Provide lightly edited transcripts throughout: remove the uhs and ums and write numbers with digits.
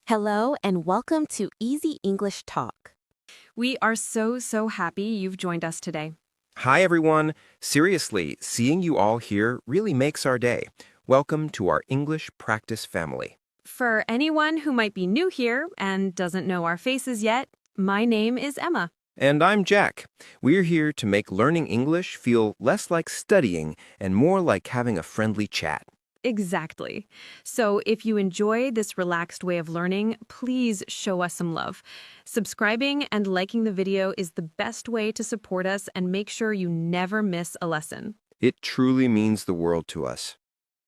Hello and welcome to Easy English Talk. We are so happy you've joined us today. Hi, everyone. Seriously, seeing you all here really makes our day. Welcome to our English practice family. For anyone who might be new here and doesn't know our faces yet, my name is Emma. And I'm Jack. We're here to make learning English feel less like studying and more like having a friendly chat. Exactly. So if you enjoy this relaxed way of learning, please show us some love. Subscribing and liking the video is the best way to support us and make sure you never miss a lesson. It truly means the world to us.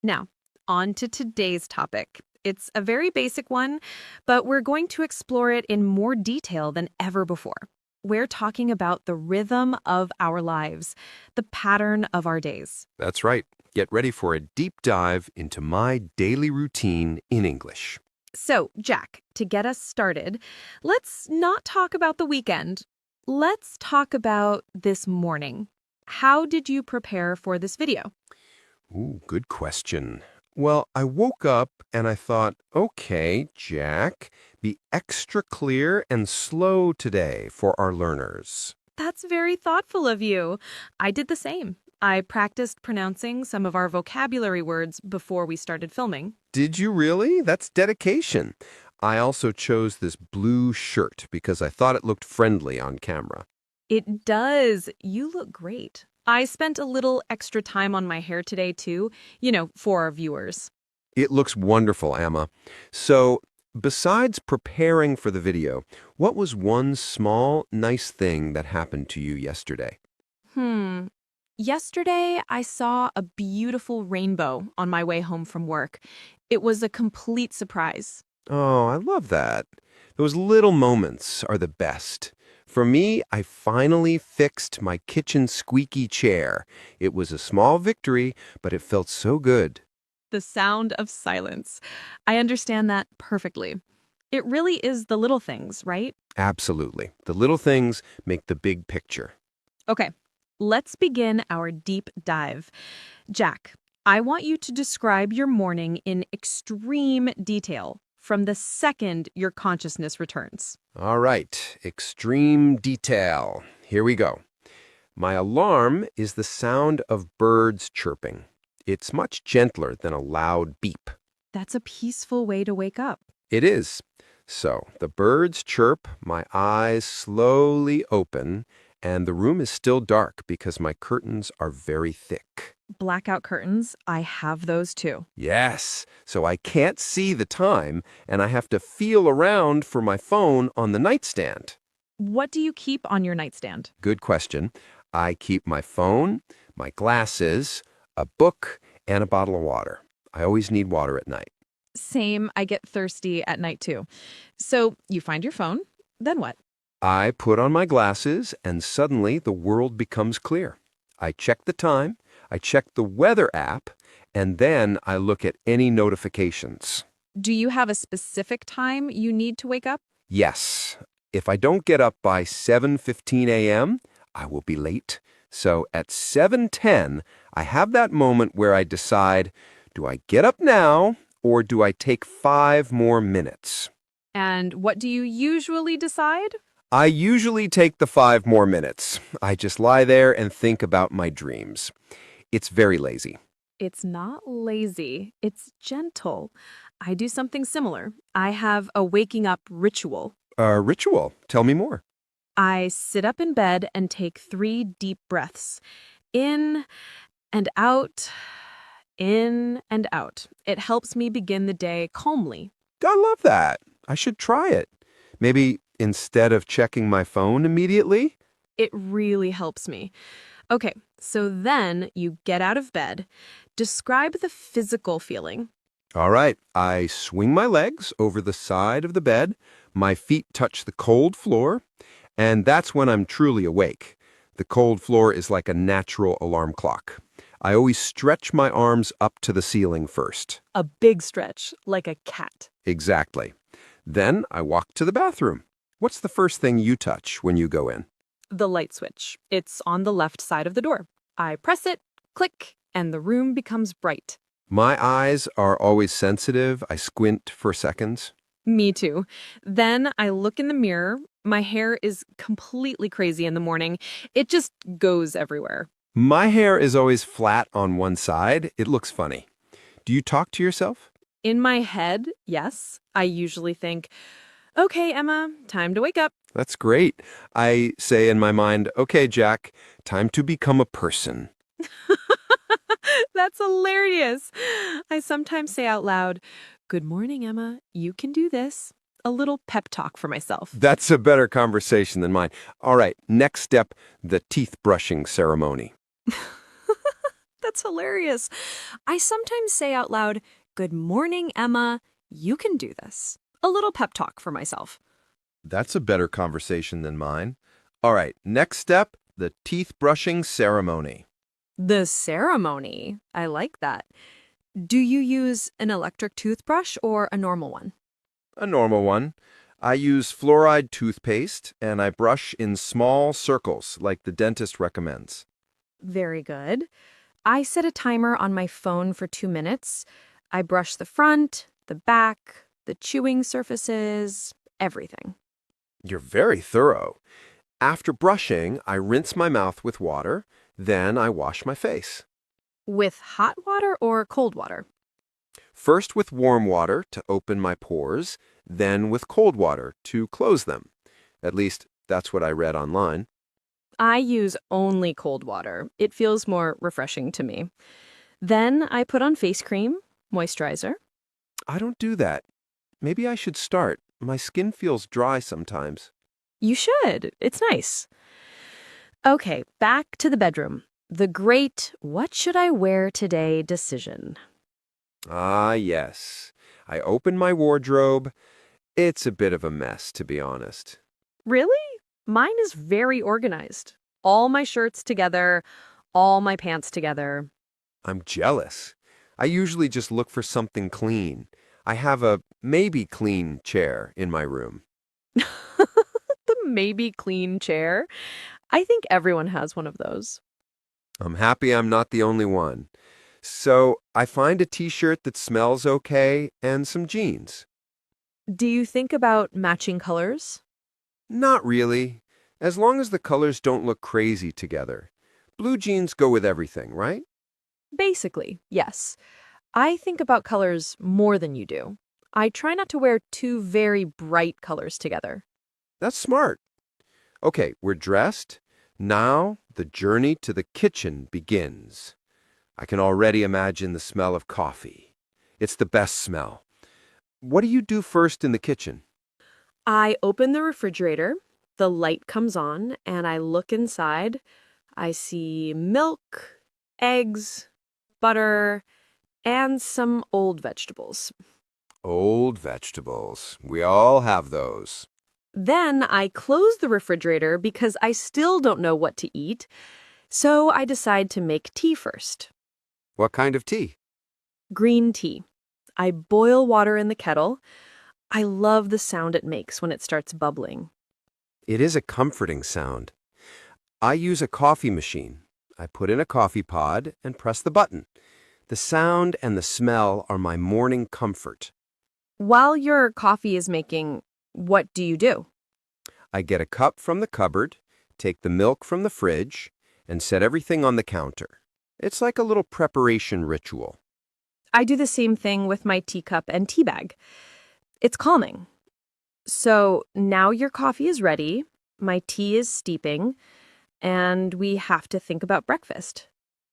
Now, on to today's topic. It's a very basic one, but we're going to explore it in more detail than ever before. We're talking about the rhythm of our lives, the pattern of our days. That's right. Get ready for a deep dive into my daily routine in English. So, Jack, to get us started, let's not talk about the weekend. Let's talk about this morning. How did you prepare for this video? Ooh, good question. Well, I woke up and I thought, okay, Jack, be extra clear and slow today for our learners. That's very thoughtful of you. I did the same. I practiced pronouncing some of our vocabulary words before we started filming. Did you really? That's dedication. I also chose this blue shirt because I thought it looked friendly on camera. It does. You look great. I spent a little extra time on my hair today, too, for our viewers. It looks wonderful, Emma. So, besides preparing for the video, what was one small, nice thing that happened to you yesterday? Yesterday, I saw a beautiful rainbow on my way home from work. It was a complete surprise. Oh, I love that. Those little moments are the best. For me, I finally fixed my kitchen squeaky chair. It was a small victory, but it felt so good. The sound of silence. I understand that perfectly. It really is the little things, right? Absolutely. The little things make the big picture. Okay, let's begin our deep dive. Jack, I want you to describe your morning in extreme detail from the second your consciousness returns. All right, extreme detail. Here we go. My alarm is the sound of birds chirping. It's much gentler than a loud beep. That's a peaceful way to wake up. It is. So, the birds chirp, my eyes slowly open, and the room is still dark because my curtains are very thick. Blackout curtains, I have those too. Yes, so I can't see the time, and I have to feel around for my phone on the nightstand. What do you keep on your nightstand? Good question. I keep my phone, my glasses, a book, and a bottle of water. I always need water at night. Same, I get thirsty at night too. So you find your phone, then what? I put on my glasses, and suddenly the world becomes clear. I check the time, I check the weather app, and then I look at any notifications. Do you have a specific time you need to wake up? Yes, if I don't get up by 7:15 a.m., I will be late. So at 7:10, I have that moment where I decide, do I get up now or do I take 5 more minutes? And what do you usually decide? I usually take the 5 more minutes. I just lie there and think about my dreams. It's very lazy. It's not lazy, it's gentle. I do something similar. I have a waking up ritual. A ritual. Tell me more. I sit up in bed and take 3 deep breaths. In and out, in and out. It helps me begin the day calmly. I love that. I should try it. Maybe instead of checking my phone immediately? It really helps me. Okay, so then you get out of bed. Describe the physical feeling. All right, I swing my legs over the side of the bed, my feet touch the cold floor, and that's when I'm truly awake. The cold floor is like a natural alarm clock. I always stretch my arms up to the ceiling first. A big stretch, like a cat. Exactly. Then I walk to the bathroom. What's the first thing you touch when you go in? The light switch. It's on the left side of the door. I press it, click, and the room becomes bright. My eyes are always sensitive. I squint for seconds. Me too. Then I look in the mirror. My hair is completely crazy in the morning. It just goes everywhere. My hair is always flat on one side. It looks funny. Do you talk to yourself? In my head, yes, I usually think, okay, Emma, time to wake up. That's great. I say in my mind, okay, Jack, time to become a person. That's hilarious. I sometimes say out loud, good morning, Emma, you can do this. A little pep talk for myself. That's a better conversation than mine. All right, next step, the teeth brushing ceremony. That's hilarious. I sometimes say out loud, good morning, Emma, you can do this. A little pep talk for myself. That's a better conversation than mine. All right, next step, the teeth brushing ceremony. The ceremony. I like that. Do you use an electric toothbrush or a normal one? A normal one. I use fluoride toothpaste, and I brush in small circles like the dentist recommends. Very good. I set a timer on my phone for 2 minutes. I brush the front, the back, the chewing surfaces, everything. You're very thorough. After brushing, I rinse my mouth with water, then I wash my face. With hot water or cold water? First with warm water to open my pores, then with cold water to close them. At least, that's what I read online. I use only cold water. It feels more refreshing to me. Then I put on face cream, moisturizer. I don't do that. Maybe I should start. My skin feels dry sometimes. You should. It's nice. Okay, back to the bedroom. The great what should I wear today decision. Ah, yes. I open my wardrobe. It's a bit of a mess, to be honest. Really? Mine is very organized. All my shirts together, all my pants together. I'm jealous. I usually just look for something clean. I have a maybe clean chair in my room. The maybe clean chair. I think everyone has one of those. I'm happy I'm not the only one. So I find a t-shirt that smells okay and some jeans. Do you think about matching colors? Not really, as long as the colors don't look crazy together. Blue jeans go with everything, right? Basically, yes. I think about colors more than you do. I try not to wear two very bright colors together. That's smart. Okay, we're dressed. Now the journey to the kitchen begins. I can already imagine the smell of coffee. It's the best smell. What do you do first in the kitchen? I open the refrigerator, the light comes on, and I look inside. I see milk, eggs, butter, and some old vegetables. Old vegetables. We all have those. Then I close the refrigerator because I still don't know what to eat, so I decide to make tea first. What kind of tea? Green tea. I boil water in the kettle. I love the sound it makes when it starts bubbling. It is a comforting sound. I use a coffee machine. I put in a coffee pod and press the button. The sound and the smell are my morning comfort. While your coffee is making, what do you do? I get a cup from the cupboard, take the milk from the fridge, and set everything on the counter. It's like a little preparation ritual. I do the same thing with my teacup and tea bag. It's calming. So now your coffee is ready, my tea is steeping, and we have to think about breakfast.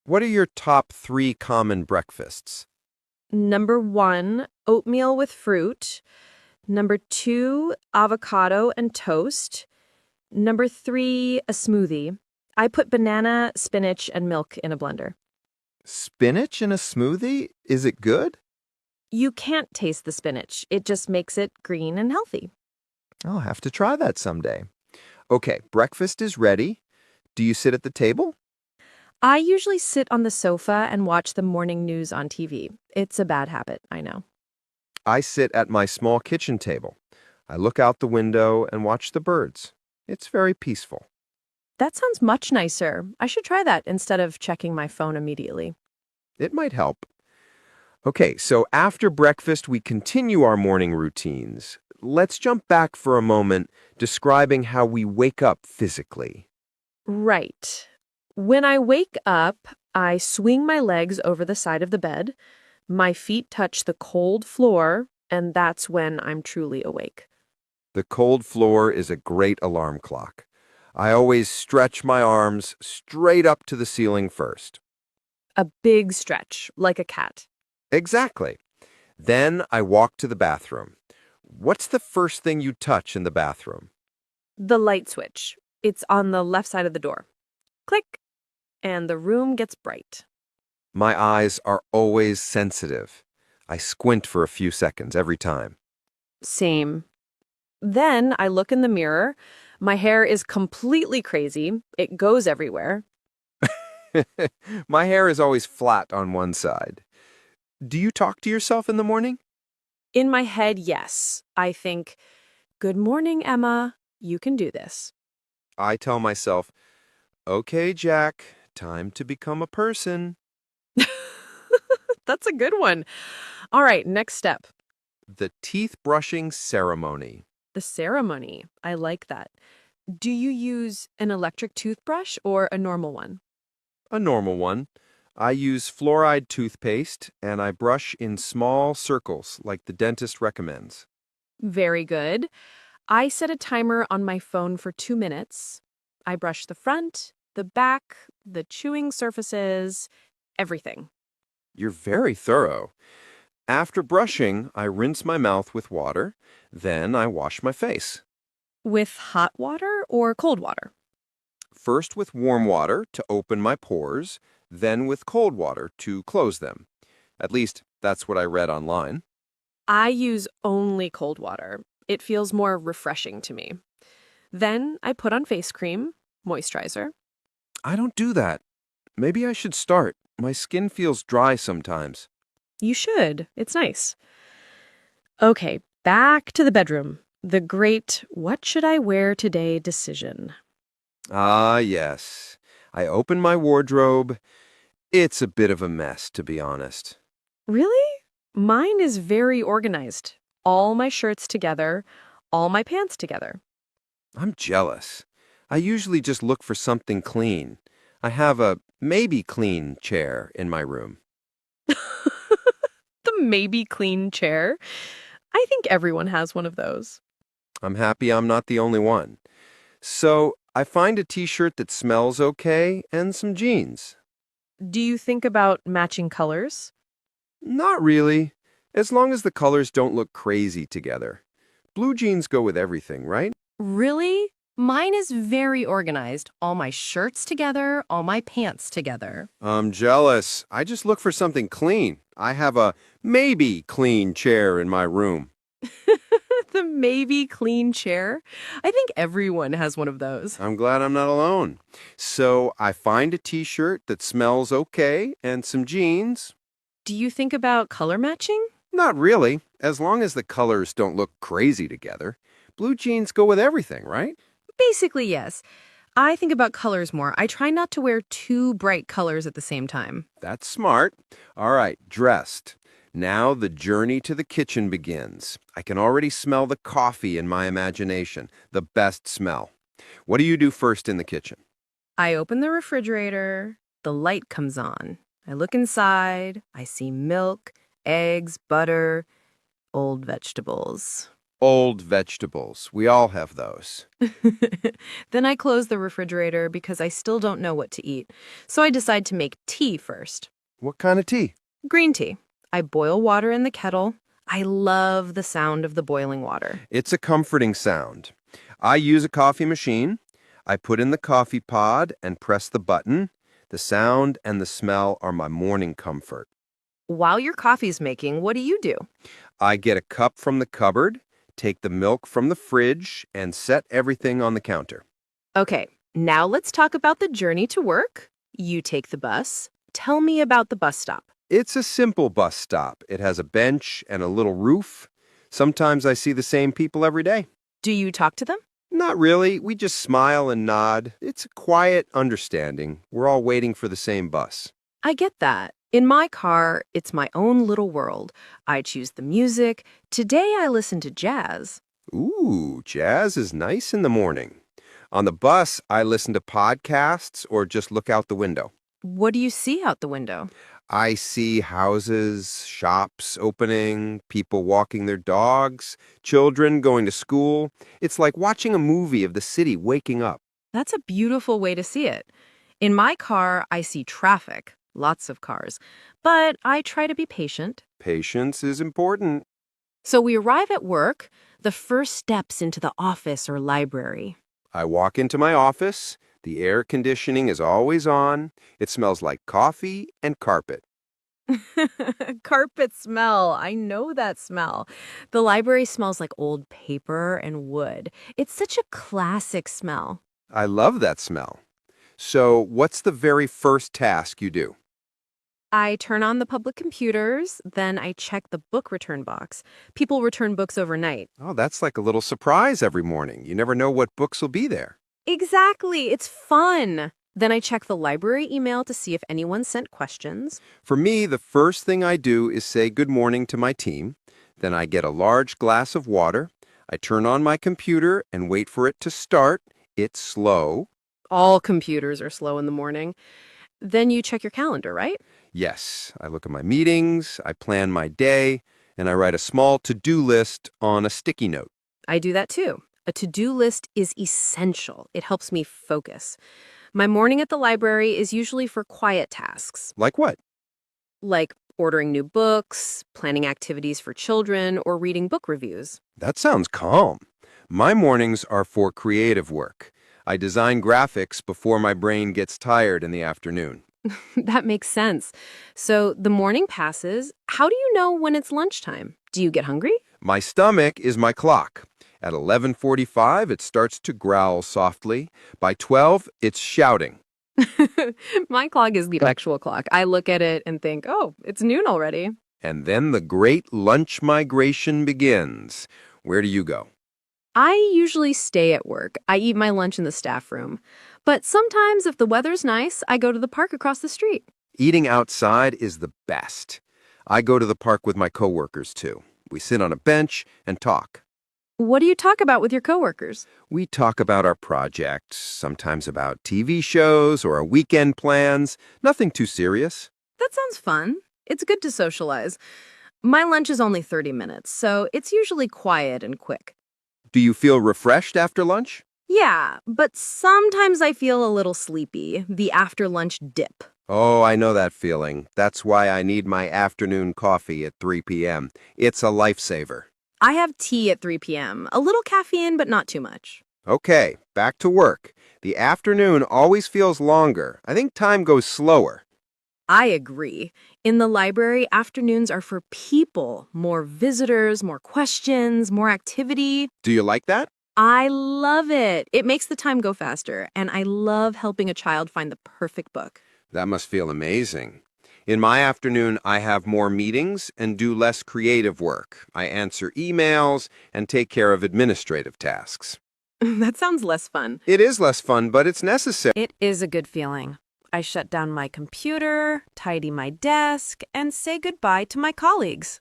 What are your top 3 common breakfasts? Number 1, oatmeal with fruit. Number 2, avocado and toast. Number 3, a smoothie. I put banana, spinach, and milk in a blender. Spinach in a smoothie? Is it good? You can't taste the spinach. It just makes it green and healthy. I'll have to try that someday. Okay, breakfast is ready. Do you sit at the table? I usually sit on the sofa and watch the morning news on TV. It's a bad habit, I know. I sit at my small kitchen table. I look out the window and watch the birds. It's very peaceful. That sounds much nicer. I should try that instead of checking my phone immediately. It might help. Okay, so after breakfast, we continue our morning routines. let's jump back for a moment, describing how we wake up physically. Right. When I wake up, I swing my legs over the side of the bed. My feet touch the cold floor, and that's when I'm truly awake. The cold floor is a great alarm clock. I always stretch my arms straight up to the ceiling first. A big stretch, like a cat. Exactly. Then I walk to the bathroom. What's the first thing you touch in the bathroom? The light switch. It's on the left side of the door. Click, and the room gets bright. My eyes are always sensitive. I squint for a few seconds every time. Same. Then I look in the mirror. My hair is completely crazy. It goes everywhere. My hair is always flat on one side. Do you talk to yourself in the morning? In my head, yes. I think, "Good morning, Emma. You can do this." I tell myself, okay, Jack, time to become a person. That's a good one. All right, next step. The teeth brushing ceremony. The ceremony. I like that. Do you use an electric toothbrush or a normal one? A normal one. I use fluoride toothpaste and I brush in small circles like the dentist recommends. Very good. I set a timer on my phone for 2 minutes. I brush the front, the back, the chewing surfaces, everything. You're very thorough. After brushing, I rinse my mouth with water. Then I wash my face. With hot water or cold water? First with warm water to open my pores, then with cold water to close them. At least, that's what I read online. I use only cold water. It feels more refreshing to me. Then I put on face cream, moisturizer. I don't do that. Maybe I should start. My skin feels dry sometimes. You should. It's nice. Okay, back to the bedroom. The great "what should I wear today" decision. Ah, yes. I open my wardrobe. It's a bit of a mess, to be honest. Really? Mine is very organized. All my shirts together, all my pants together. I'm jealous. I usually just look for something clean. I have a maybe clean chair in my room. The maybe clean chair. I think everyone has one of those. I'm happy I'm not the only one. So I find a t-shirt that smells okay and some jeans. Do you think about matching colors? Not really, as long as the colors don't look crazy together. Blue jeans go with everything, right? Really? Mine is very organized. All my shirts together, all my pants together. I'm jealous. I just look for something clean. I have a maybe clean chair in my room. The maybe clean chair? I think everyone has one of those. I'm glad I'm not alone. So I find a t-shirt that smells okay and some jeans. Do you think about color matching? Not really, as long as the colors don't look crazy together. Blue jeans go with everything, right? Basically, yes. I think about colors more. I try not to wear too bright colors at the same time. That's smart. All right, dressed. Now the journey to the kitchen begins. I can already smell the coffee in my imagination, the best smell. What do you do first in the kitchen? I open the refrigerator. The light comes on. I look inside. I see milk, eggs, butter, old vegetables. Old vegetables. We all have those. Then I close the refrigerator because I still don't know what to eat. So I decide to make tea first. What kind of tea? Green tea. I boil water in the kettle. I love the sound of the boiling water. It's a comforting sound. I use a coffee machine. I put in the coffee pod and press the button. The sound and the smell are my morning comfort. While your coffee's making, what do you do? I get a cup from the cupboard, take the milk from the fridge, and set everything on the counter. Okay, now let's talk about the journey to work. You take the bus. Tell me about the bus stop. It's a simple bus stop. It has a bench and a little roof. Sometimes I see the same people every day. Do you talk to them? Not really. We just smile and nod. It's a quiet understanding. We're all waiting for the same bus. I get that. In my car, it's my own little world. I choose the music. Today I listen to jazz. Ooh, jazz is nice in the morning. On the bus, I listen to podcasts or just look out the window. What do you see out the window? I see houses, shops opening, people walking their dogs, children going to school. It's like watching a movie of the city waking up. That's a beautiful way to see it. In my car, I see traffic, lots of cars, but I try to be patient. Patience is important. So we arrive at work, the first steps into the office or library. I walk into my office. The air conditioning is always on. It smells like coffee and carpet. Carpet smell. I know that smell. The library smells like old paper and wood. It's such a classic smell. I love that smell. So, what's the very first task you do? I turn on the public computers, then I check the book return box. People return books overnight. Oh, that's like a little surprise every morning. You never know what books will be there. Exactly. It's fun. Then I check the library email to see if anyone sent questions. For me, the first thing I do is say good morning to my team. Then I get a large glass of water. I turn on my computer and wait for it to start. It's slow. All computers are slow in the morning. Then you check your calendar, right? Yes, I look at my meetings, I plan my day, and I write a small to-do list on a sticky note. I do that too. A to-do list is essential. It helps me focus. My morning at the library is usually for quiet tasks, Like what? like ordering new books, planning activities for children, or reading book reviews. That sounds calm. My mornings are for creative work. I design graphics before my brain gets tired in the afternoon. That makes sense. So the morning passes. How do you know when it's lunchtime? Do you get hungry? My stomach is my clock. At 11:45, it starts to growl softly. By 12, it's shouting. My clock is the actual clock. I look at it and think, oh, it's noon already. And then the great lunch migration begins. Where do you go? I usually stay at work. I eat my lunch in the staff room. But sometimes, if the weather's nice, I go to the park across the street. Eating outside is the best. I go to the park with my coworkers, too. We sit on a bench and talk. What do you talk about with your coworkers? We talk about our projects, sometimes about TV shows or our weekend plans. Nothing too serious. That sounds fun. It's good to socialize. My lunch is only 30 minutes, so it's usually quiet and quick. Do you feel refreshed after lunch? Yeah, but sometimes I feel a little sleepy, the after-lunch dip. Oh, I know that feeling. That's why I need my afternoon coffee at 3 p.m. It's a lifesaver. I have tea at 3 p.m., a little caffeine, but not too much. Okay, back to work. The afternoon always feels longer. I think time goes slower. I agree. In the library, afternoons are for people. More visitors, more questions, more activity. Do you like that? I love it. It makes the time go faster, and I love helping a child find the perfect book. That must feel amazing. In my afternoon, I have more meetings and do less creative work. I answer emails and take care of administrative tasks. That sounds less fun. It is less fun, but it's necessary. It is a good feeling. I shut down my computer, tidy my desk, and say goodbye to my colleagues.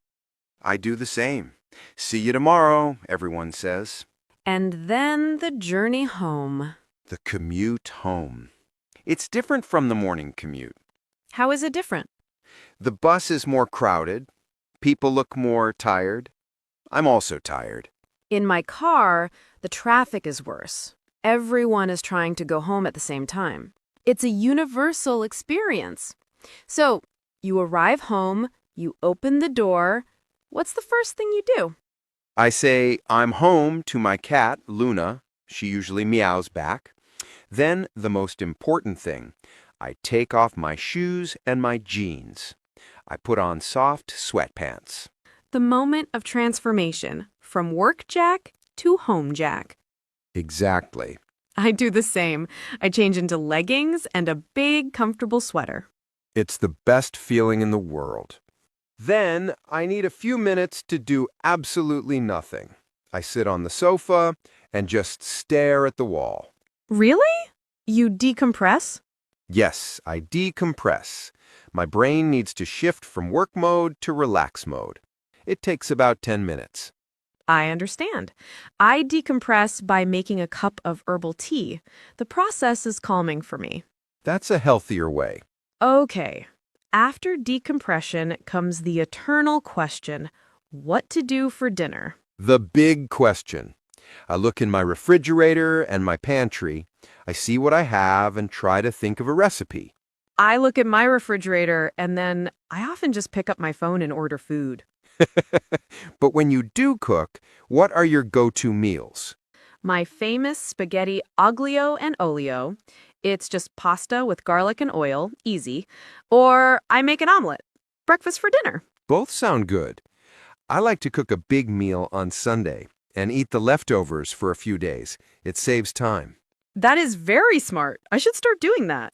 I do the same. See you tomorrow, everyone says. And then the journey home. The commute home. It's different from the morning commute. How is it different? The bus is more crowded. People look more tired. I'm also tired. In my car, the traffic is worse. Everyone is trying to go home at the same time. It's a universal experience. So, you arrive home, you open the door. What's the first thing you do? I say, I'm home to my cat, Luna. She usually meows back. Then, the most important thing, I take off my shoes and my jeans. I put on soft sweatpants. The moment of transformation from work Jack to home Jack. Exactly. I do the same. I change into leggings and a big, comfortable sweater. It's the best feeling in the world. Then I need a few minutes to do absolutely nothing. I sit on the sofa and just stare at the wall. Really? You decompress? Yes, I decompress. My brain needs to shift from work mode to relax mode. It takes about 10 minutes. I understand. I decompress by making a cup of herbal tea. The process is calming for me. That's a healthier way. Okay. After decompression comes the eternal question, what to do for dinner? The big question. I look in my refrigerator and my pantry. I see what I have and try to think of a recipe. I look at my refrigerator and then I often just pick up my phone and order food. But when you do cook, what are your go-to meals? My famous spaghetti aglio and olio. It's just pasta with garlic and oil, easy. Or I make an omelet. Breakfast for dinner. Both sound good. I like to cook a big meal on Sunday and eat the leftovers for a few days. It saves time. That is very smart. I should start doing that.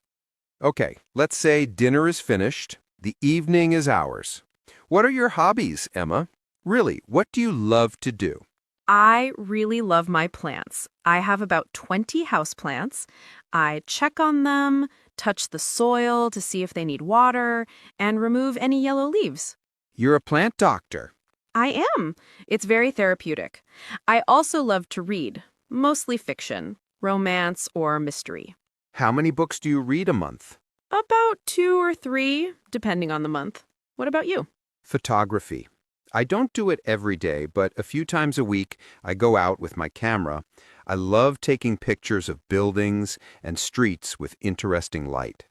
Okay, let's say dinner is finished. The evening is ours. What are your hobbies, Emma? Really, what do you love to do? I really love my plants. I have about 20 houseplants. I check on them, touch the soil to see if they need water, and remove any yellow leaves. You're a plant doctor. I am. It's very therapeutic. I also love to read, mostly fiction, romance, or mystery. How many books do you read a month? About 2 or 3, depending on the month. What about you? Photography. I don't do it every day, but a few times a week I go out with my camera. I love taking pictures of buildings and streets with interesting light.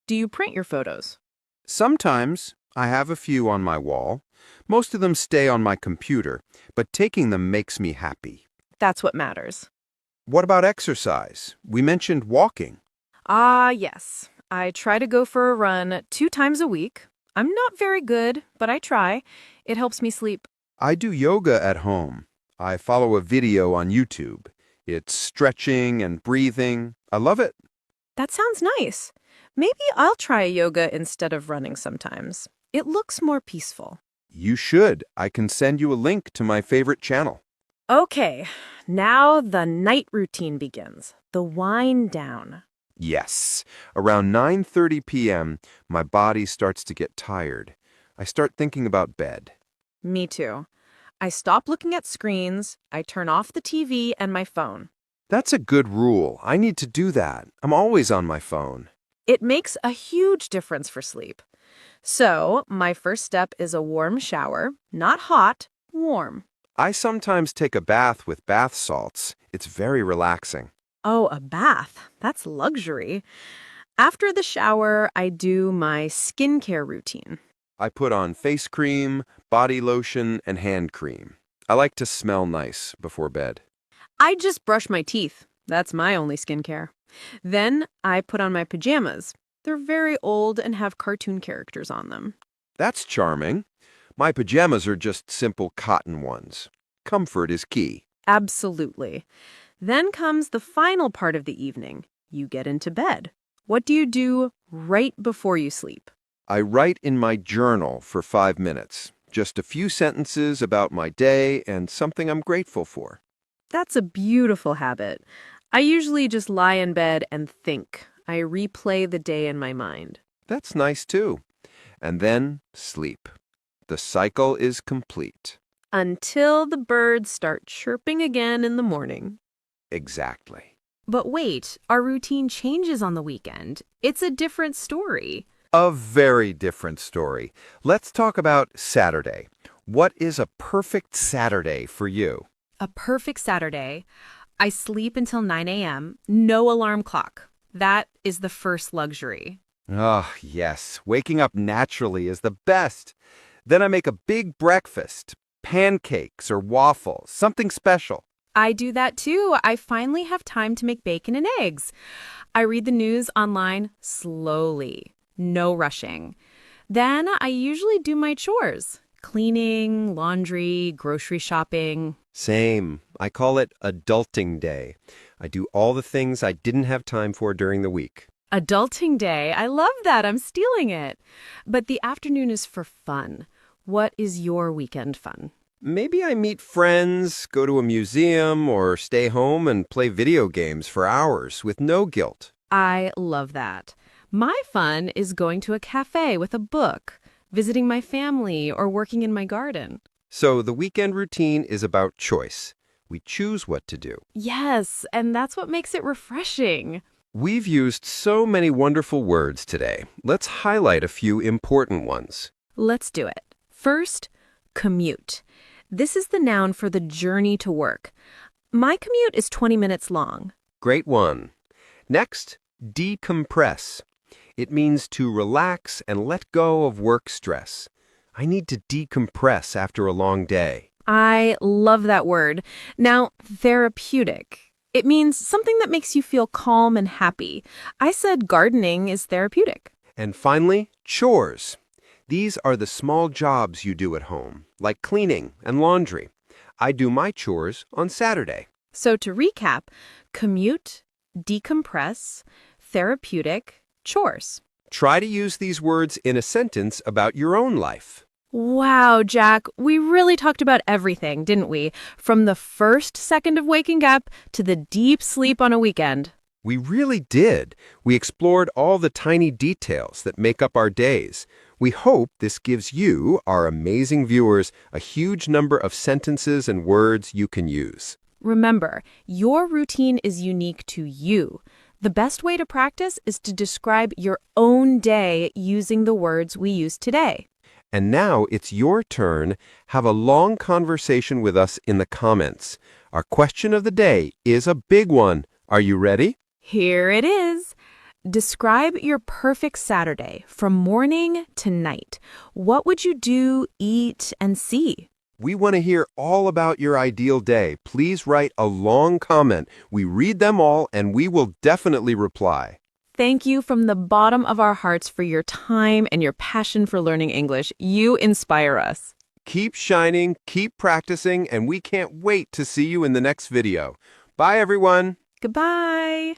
Do you print your photos? Sometimes I have a few on my wall. Most of them stay on my computer, but taking them makes me happy. That's what matters. What about exercise? We mentioned walking. Ah, yes. I try to go for a run 2 times a week. I'm not very good, but I try. It helps me sleep. I do yoga at home. I follow a video on YouTube. It's stretching and breathing. I love it. That sounds nice. Maybe I'll try yoga instead of running sometimes. It looks more peaceful. You should. I can send you a link to my favorite channel. Okay, now the night routine begins. The wind down. Yes. Around 9:30 p.m., my body starts to get tired. I start thinking about bed. Me too. I stop looking at screens. I turn off the TV and my phone. That's a good rule. I need to do that. I'm always on my phone. It makes a huge difference for sleep. So, my first step is a warm shower. Not hot, warm. I sometimes take a bath with bath salts. It's very relaxing. Oh, a bath. That's luxury. After the shower, I do my skincare routine. I put on face cream, body lotion, and hand cream. I like to smell nice before bed. I just brush my teeth. That's my only skincare. Then I put on my pajamas. They're very old and have cartoon characters on them. That's charming. My pajamas are just simple cotton ones. Comfort is key. Absolutely. Then comes the final part of the evening. You get into bed. What do you do right before you sleep? I write in my journal for 5 minutes. Just a few sentences about my day and something I'm grateful for. That's a beautiful habit. I usually just lie in bed and think. I replay the day in my mind. That's nice too. And then sleep. The cycle is complete. Until the birds start chirping again in the morning. Exactly. But wait, our routine changes on the weekend. It's a different story. A very different story. Let's talk about Saturday. What is a perfect Saturday for you? A perfect Saturday. I sleep until 9 a.m., no alarm clock. That is the first luxury. Oh, yes. Waking up naturally is the best. Then I make a big breakfast. Pancakes or waffles, something special. I do that too. I finally have time to make bacon and eggs. I read the news online slowly, no rushing. Then I usually do my chores. Cleaning, laundry, grocery shopping. Same. I call it adulting day. I do all the things I didn't have time for during the week. Adulting day. I love that. I'm stealing it. But the afternoon is for fun. What is your weekend fun? Maybe I meet friends, go to a museum, or stay home and play video games for hours with no guilt. I love that. My fun is going to a cafe with a book, visiting my family, or working in my garden. So the weekend routine is about choice. We choose what to do. Yes, and that's what makes it refreshing. We've used so many wonderful words today. Let's highlight a few important ones. Let's do it. First, commute. This is the noun for the journey to work. My commute is 20 minutes long. Great one. Next, decompress. It means to relax and let go of work stress. I need to decompress after a long day. I love that word. Now, therapeutic. It means something that makes you feel calm and happy. I said gardening is therapeutic. And finally, chores. These are the small jobs you do at home, like cleaning and laundry. I do my chores on Saturday. So to recap, commute, decompress, therapeutic, chores. Try to use these words in a sentence about your own life. Wow, Jack, we really talked about everything, didn't we? From the first second of waking up to the deep sleep on a weekend. We really did. We explored all the tiny details that make up our days. We hope this gives you, our amazing viewers, a huge number of sentences and words you can use. Remember, your routine is unique to you. The best way to practice is to describe your own day using the words we used today. And now it's your turn. Have a long conversation with us in the comments. Our question of the day is a big one. Are you ready? Here it is. Describe your perfect Saturday from morning to night. What would you do, eat, and see? We want to hear all about your ideal day. Please write a long comment. We read them all and we will definitely reply. Thank you from the bottom of our hearts for your time and your passion for learning English. You inspire us. Keep shining, keep practicing, and we can't wait to see you in the next video. Bye, everyone. Goodbye.